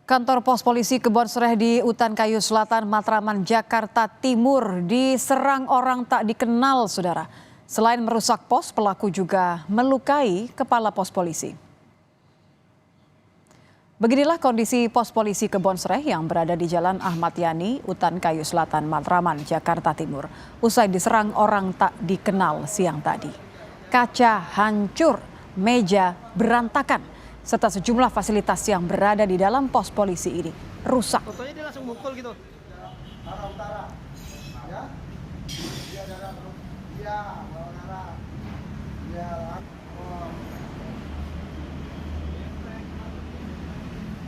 Kantor Pos Polisi Kebonsreh di Utan Kayu Selatan, Matraman, Jakarta Timur diserang orang tak dikenal, saudara. Selain merusak pos, pelaku juga melukai kepala pos polisi. Beginilah kondisi pos polisi Kebonsreh yang berada di Jalan Ahmad Yani, Utan Kayu Selatan, Matraman, Jakarta Timur. Usai diserang orang tak dikenal siang tadi. Kaca hancur, meja berantakan, serta sejumlah fasilitas yang berada di dalam pos polisi ini rusak. Fotonya dia langsung mukul gitu. Utara. Ya. Dia darah. Iya, darah. Iya.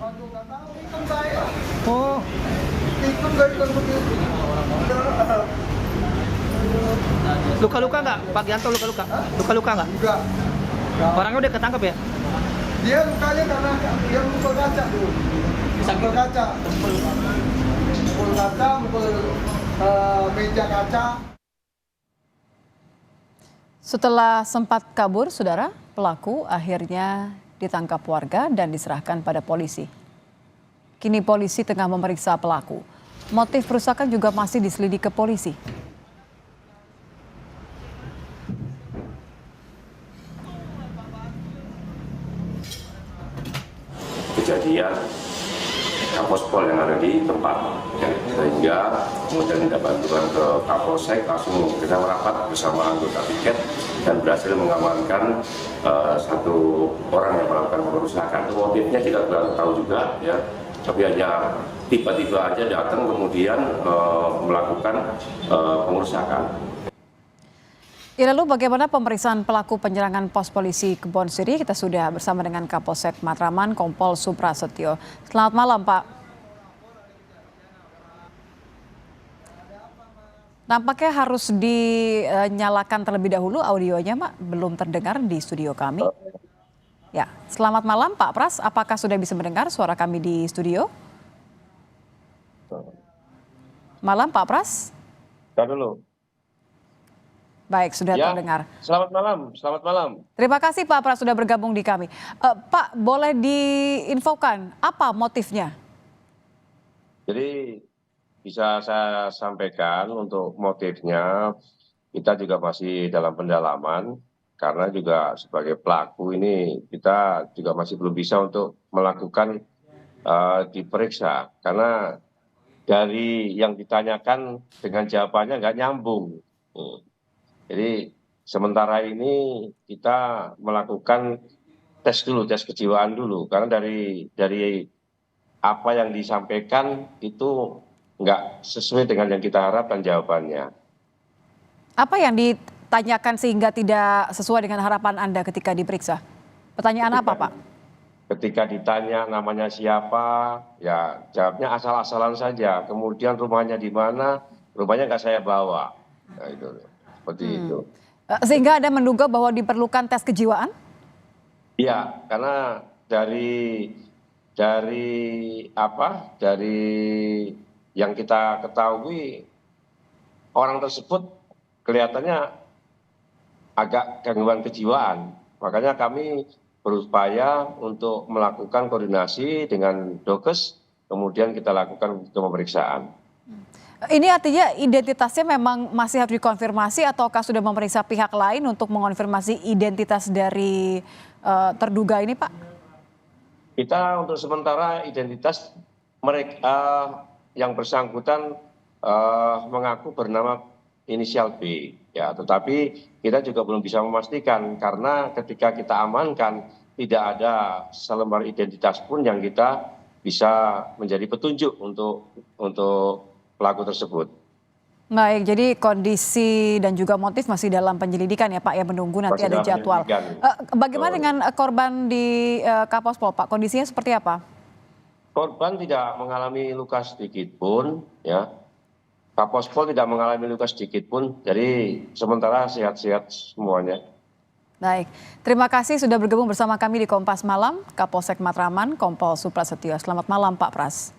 Waduh, enggak tahu ikut saya. Oh. Ikut enggak begitu. Luka-luka enggak? Pak Gianto luka-luka? Luka-luka enggak? Enggak. Orangnya udah ketangkep ya? Dia lukanya karena dia mukul kaca dulu. Mukul kaca. Mukul kaca, mukul meja kaca. Setelah sempat kabur, saudara, pelaku akhirnya ditangkap warga dan diserahkan pada polisi. Kini polisi tengah memeriksa pelaku. Motif perusakan juga masih diselidiki polisi. Kejadian Kapospol yang ada di tempat ya, sehingga kemudian minta bantuan ke Kapolsek, langsung kita merapat bersama anggota piket dan berhasil mengamankan satu orang yang melakukan pengerusakan. Motifnya tidak tahu juga ya, tapi hanya tiba-tiba aja datang kemudian melakukan pengerusakan. Lalu bagaimana pemeriksaan pelaku penyerangan pos polisi Kebonsrih? Kita sudah bersama dengan Kapolsek Matraman, Kompol Suprasetyo. Selamat malam, Pak. Nampaknya harus dinyalakan terlebih dahulu audionya, Pak. Belum terdengar di studio kami. Ya, selamat malam, Pak Pras. Apakah sudah bisa mendengar suara kami di studio? Malam, Pak Pras. Kita dulu. Baik, sudah ya, terdengar. Selamat malam, selamat malam. Terima kasih Pak Pras sudah bergabung di kami. Pak, boleh diinfokan apa motifnya? Jadi bisa saya sampaikan untuk motifnya, kita juga masih dalam pendalaman, karena juga sebagai pelaku ini kita juga masih belum bisa untuk melakukan diperiksa, karena dari yang ditanyakan dengan jawabannya nggak nyambung. Jadi sementara ini kita melakukan tes dulu, tes kejiwaan dulu, karena dari apa yang disampaikan itu nggak sesuai dengan yang kita harapkan jawabannya. Apa yang ditanyakan sehingga tidak sesuai dengan harapan Anda ketika diperiksa? Pertanyaan apa, Pak? Ketika ditanya namanya siapa, ya jawabnya asal-asalan saja. Kemudian rumahnya di mana, rumahnya nggak saya bawa. Nah, itu. Seperti itu. Sehingga Anda menduga bahwa diperlukan tes kejiwaan? Iya, karena dari yang kita ketahui, orang tersebut kelihatannya agak gangguan kejiwaan. Makanya kami berupaya untuk melakukan koordinasi dengan Dokes, kemudian kita lakukan pemeriksaan. Ini artinya identitasnya memang masih harus dikonfirmasi ataukah sudah memeriksa pihak lain untuk mengonfirmasi identitas dari terduga ini, Pak? Kita untuk sementara identitas mereka yang bersangkutan mengaku bernama inisial B, ya. Tetapi kita juga belum bisa memastikan karena ketika kita amankan tidak ada selembar identitas pun yang kita bisa menjadi petunjuk untuk pelaku tersebut. Baik, jadi kondisi dan juga motif masih dalam penyelidikan ya Pak, ya menunggu nanti ada jadwal. Bagaimana dengan korban di Kapospol Pak, kondisinya seperti apa? Korban tidak mengalami luka sedikit pun, ya. Kapospol tidak mengalami luka sedikit pun, jadi sementara sehat-sehat semuanya. Baik, terima kasih sudah bergabung bersama kami di Kompas Malam, Kapolsek Matraman, Kompol Suprasetyo. Selamat malam Pak Pras.